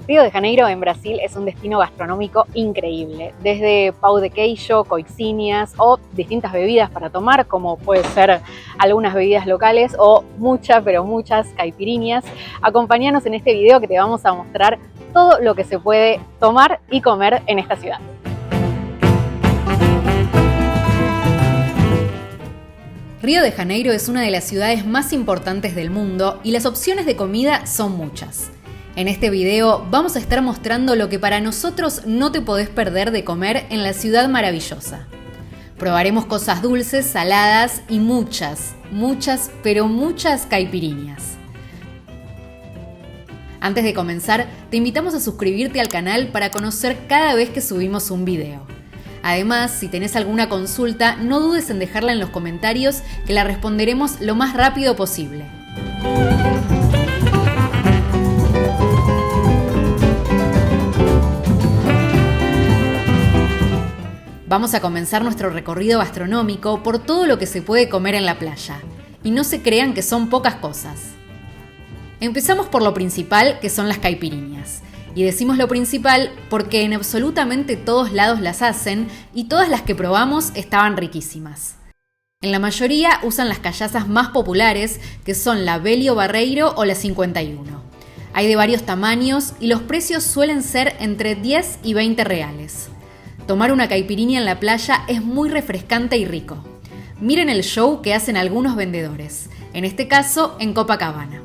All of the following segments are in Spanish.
Río de Janeiro en Brasil es un destino gastronómico increíble, desde pão de queijo, coxinhas o distintas bebidas para tomar, como puede ser algunas bebidas locales o muchas, pero muchas caipirinhas. Acompáñanos en este video que te vamos a mostrar todo lo que se puede tomar y comer en esta ciudad. Río de Janeiro es una de las ciudades más importantes del mundo y las opciones de comida son muchas. En este video vamos a estar mostrando lo que para nosotros no te podés perder de comer en la ciudad maravillosa. Probaremos cosas dulces, saladas y muchas caipirinhas. Antes de comenzar, te invitamos a suscribirte al canal para conocer cada vez que subimos un video. Además, si tenés alguna consulta, no dudes en dejarla en los comentarios que la responderemos lo más rápido posible. Vamos a comenzar nuestro recorrido gastronómico por todo lo que se puede comer en la playa. Y no se crean que son pocas cosas. Empezamos por lo principal, que son las caipirinhas. Y decimos lo principal porque en absolutamente todos lados las hacen y todas las que probamos estaban riquísimas. En la mayoría usan las callazas más populares, que son la Bellio Barreiro o la 51. Hay de varios tamaños y los precios suelen ser entre 10 y 20 reales. Tomar una caipirinha en la playa es muy refrescante y rico. Miren el show que hacen algunos vendedores, en este caso en Copacabana.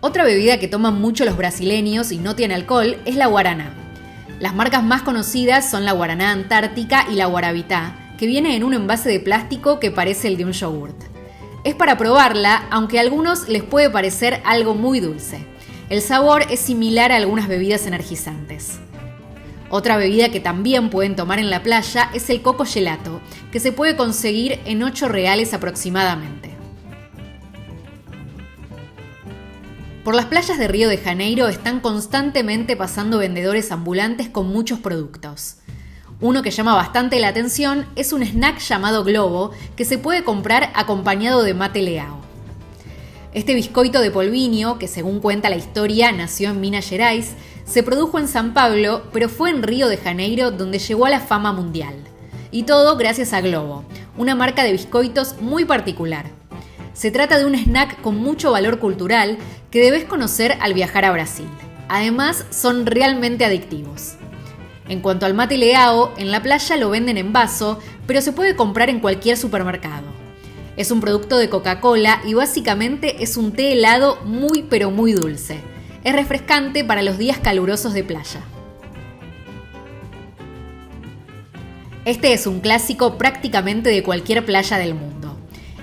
Otra bebida que toman mucho los brasileños y no tiene alcohol es la guaraná. Las marcas más conocidas son la guaraná antártica y la guarabitá, que viene en un envase de plástico que parece el de un yogurt. Es para probarla, aunque a algunos les puede parecer algo muy dulce. El sabor es similar a algunas bebidas energizantes. Otra bebida que también pueden tomar en la playa es el coco gelato, que se puede conseguir en 8 reales aproximadamente. Por las playas de Río de Janeiro están constantemente pasando vendedores ambulantes con muchos productos. Uno que llama bastante la atención es un snack llamado Globo, que se puede comprar acompañado de mate leao. Este biscoito de polvilho, que según cuenta la historia nació en Minas Gerais, se produjo en San Pablo, pero fue en Río de Janeiro donde llegó a la fama mundial. Y todo gracias a Globo, una marca de biscoitos muy particular. Se trata de un snack con mucho valor cultural que debes conocer al viajar a Brasil. Además, son realmente adictivos. En cuanto al mate leao, en la playa lo venden en vaso, pero se puede comprar en cualquier supermercado. Es un producto de Coca-Cola y básicamente es un té helado muy dulce. Es refrescante para los días calurosos de playa. Este es un clásico prácticamente de cualquier playa del mundo.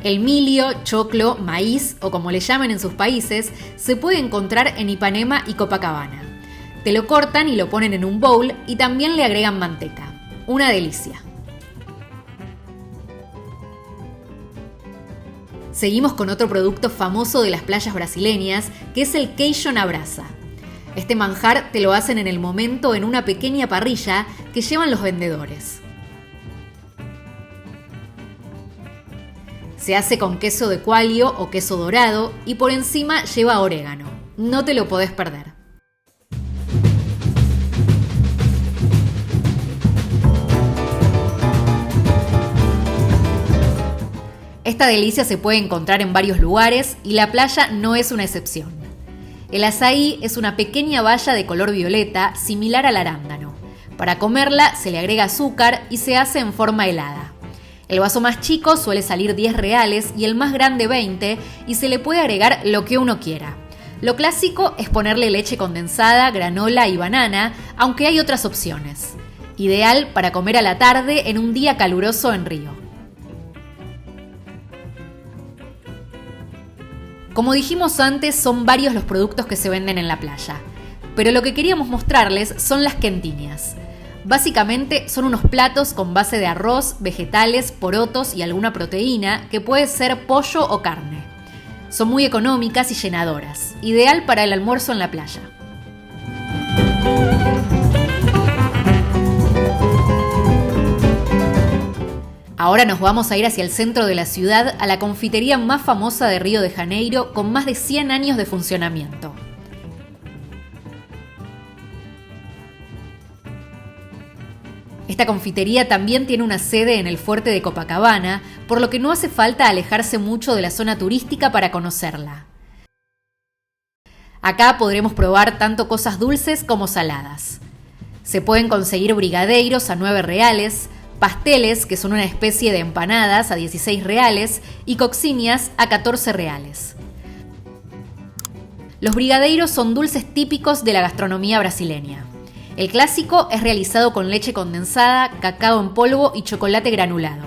El milio, choclo, maíz o como le llamen en sus países, se puede encontrar en Ipanema y Copacabana. Te lo cortan y lo ponen en un bowl y también le agregan manteca. Una delicia. Seguimos con otro producto famoso de las playas brasileñas, que es el queijo na brasa. Este manjar te lo hacen en el momento en una pequeña parrilla que llevan los vendedores. Se hace con queso de coalho o queso dorado y por encima lleva orégano. No te lo podés perder. Esta delicia se puede encontrar en varios lugares y la playa no es una excepción. El azaí es una pequeña baya de color violeta similar al arándano. Para comerla se le agrega azúcar y se hace en forma helada. El vaso más chico suele salir 10 reales y el más grande 20 y se le puede agregar lo que uno quiera. Lo clásico es ponerle leche condensada, granola y banana, aunque hay otras opciones. Ideal para comer a la tarde en un día caluroso en Río. Como dijimos antes, son varios los productos que se venden en la playa, pero lo que queríamos mostrarles son las quentinhas. Básicamente son unos platos con base de arroz, vegetales, porotos y alguna proteína, que puede ser pollo o carne. Son muy económicas y llenadoras, ideal para el almuerzo en la playa. Ahora nos vamos a ir hacia el centro de la ciudad, a la confitería más famosa de Río de Janeiro, con más de 100 años de funcionamiento. Esta confitería también tiene una sede en el fuerte de Copacabana, por lo que no hace falta alejarse mucho de la zona turística para conocerla. Acá podremos probar tanto cosas dulces como saladas. Se pueden conseguir brigadeiros a 9 reales, pasteles, que son una especie de empanadas, a 16 reales, y coxinhas a 14 reales. Los brigadeiros son dulces típicos de la gastronomía brasileña. El clásico es realizado con leche condensada, cacao en polvo y chocolate granulado.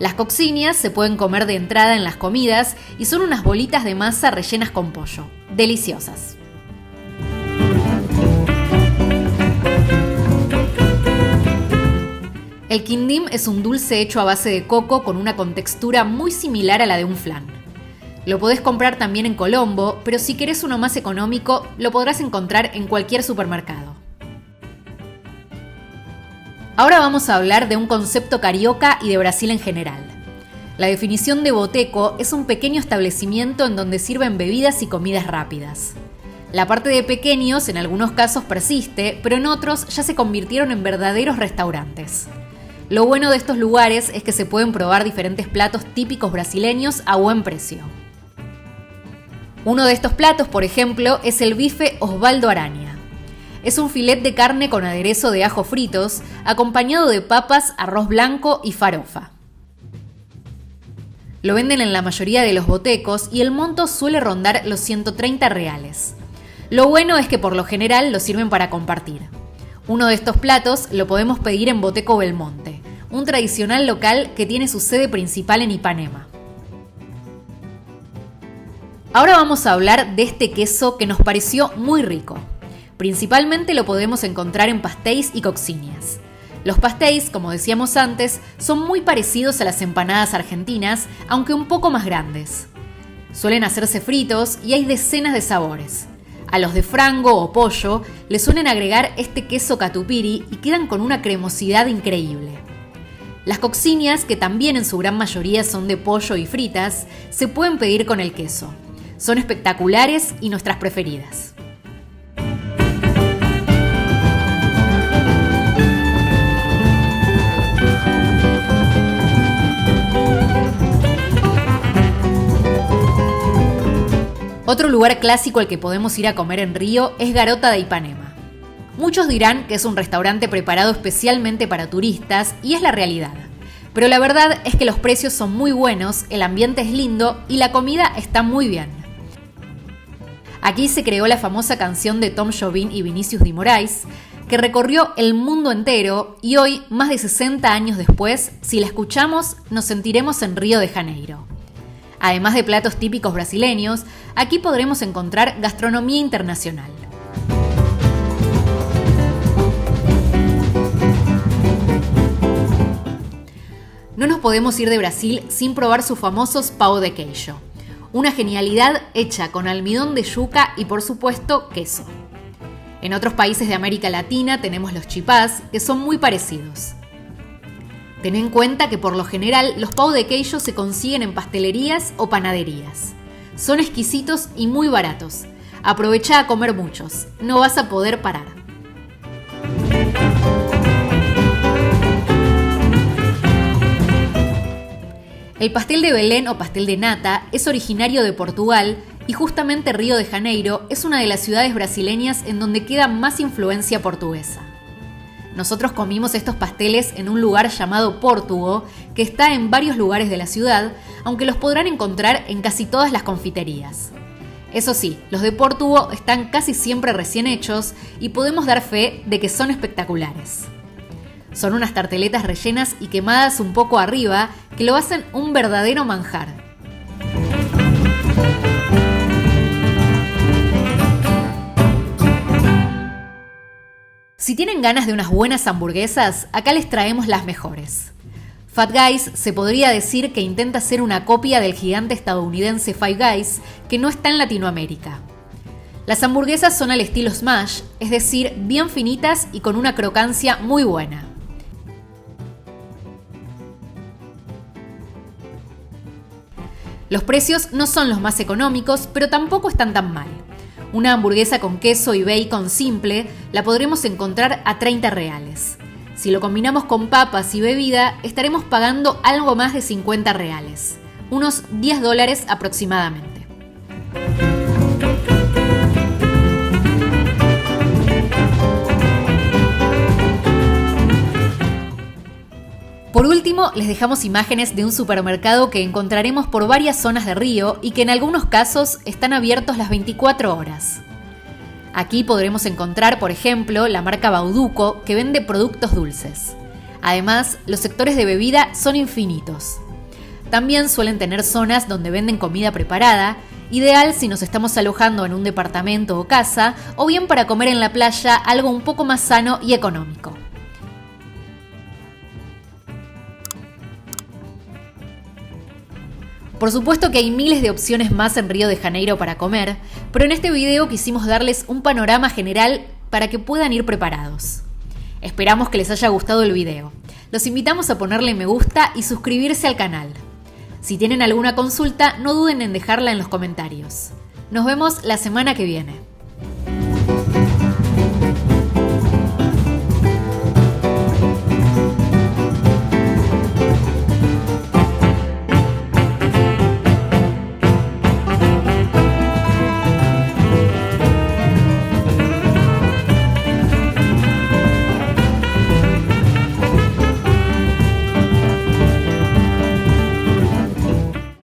Las coxinhas se pueden comer de entrada en las comidas y son unas bolitas de masa rellenas con pollo. Deliciosas. El quindim es un dulce hecho a base de coco con una contextura muy similar a la de un flan. Lo podés comprar también en Colombo, pero si querés uno más económico, lo podrás encontrar en cualquier supermercado. Ahora vamos a hablar de un concepto carioca y de Brasil en general. La definición de boteco es un pequeño establecimiento en donde sirven bebidas y comidas rápidas. La parte de pequeños en algunos casos persiste, pero en otros ya se convirtieron en verdaderos restaurantes. Lo bueno de estos lugares es que se pueden probar diferentes platos típicos brasileños a buen precio. Uno de estos platos, por ejemplo, es el bife Osvaldo Aranha. Es un filet de carne con aderezo de ajo fritos, acompañado de papas, arroz blanco y farofa. Lo venden en la mayoría de los botecos y el monto suele rondar los 130 reales. Lo bueno es que por lo general lo sirven para compartir. Uno de estos platos lo podemos pedir en Boteco Belmonte, un tradicional local que tiene su sede principal en Ipanema. Ahora vamos a hablar de este queso que nos pareció muy rico. Principalmente lo podemos encontrar en pastéis y coxinhas. Los pastéis, como decíamos antes, son muy parecidos a las empanadas argentinas, aunque un poco más grandes. Suelen hacerse fritos y hay decenas de sabores. A los de frango o pollo le suelen agregar este queso catupiry y quedan con una cremosidad increíble. Las coxinhas, que también en su gran mayoría son de pollo y fritas, se pueden pedir con el queso. Son espectaculares y nuestras preferidas. Otro lugar clásico al que podemos ir a comer en Río es Garota de Ipanema. Muchos dirán que es un restaurante preparado especialmente para turistas y es la realidad. Pero la verdad es que los precios son muy buenos, el ambiente es lindo y la comida está muy bien. Aquí se creó la famosa canción de Tom Jobim y Vinícius de Moraes, que recorrió el mundo entero y hoy, más de 60 años después, si la escuchamos, nos sentiremos en Río de Janeiro. Además de platos típicos brasileños, aquí podremos encontrar gastronomía internacional. No nos podemos ir de Brasil sin probar sus famosos pão de queijo, una genialidad hecha con almidón de yuca y, por supuesto, queso. En otros países de América Latina tenemos los chipás, que son muy parecidos. Ten en cuenta que por lo general los pão de queijo se consiguen en pastelerías o panaderías. Son exquisitos y muy baratos. Aprovecha a comer muchos, no vas a poder parar. El pastel de Belén o pastel de nata es originario de Portugal y justamente Río de Janeiro es una de las ciudades brasileñas en donde queda más influencia portuguesa. Nosotros comimos estos pasteles en un lugar llamado Pórtugo, que está en varios lugares de la ciudad, aunque los podrán encontrar en casi todas las confiterías. Eso sí, los de Pórtugo están casi siempre recién hechos y podemos dar fe de que son espectaculares. Son unas tarteletas rellenas y quemadas un poco arriba que lo hacen un verdadero manjar. Si tienen ganas de unas buenas hamburguesas, acá les traemos las mejores. Fat Guys se podría decir que intenta ser una copia del gigante estadounidense Five Guys, que no está en Latinoamérica. Las hamburguesas son al estilo smash, es decir, bien finitas y con una crocancia muy buena. Los precios no son los más económicos, pero tampoco están tan mal. Una hamburguesa con queso y bacon simple la podremos encontrar a 30 reales. Si lo combinamos con papas y bebida, estaremos pagando algo más de 50 reales, unos $10 aproximadamente. Por último, les dejamos imágenes de un supermercado que encontraremos por varias zonas de Río y que en algunos casos están abiertos las 24 horas. Aquí podremos encontrar, por ejemplo, la marca Bauducco, que vende productos dulces. Además, los sectores de bebida son infinitos. También suelen tener zonas donde venden comida preparada, ideal si nos estamos alojando en un departamento o casa, o bien para comer en la playa algo un poco más sano y económico. Por supuesto que hay miles de opciones más en Río de Janeiro para comer, pero en este video quisimos darles un panorama general para que puedan ir preparados. Esperamos que les haya gustado el video. Los invitamos a ponerle me gusta y suscribirse al canal. Si tienen alguna consulta, no duden en dejarla en los comentarios. Nos vemos la semana que viene.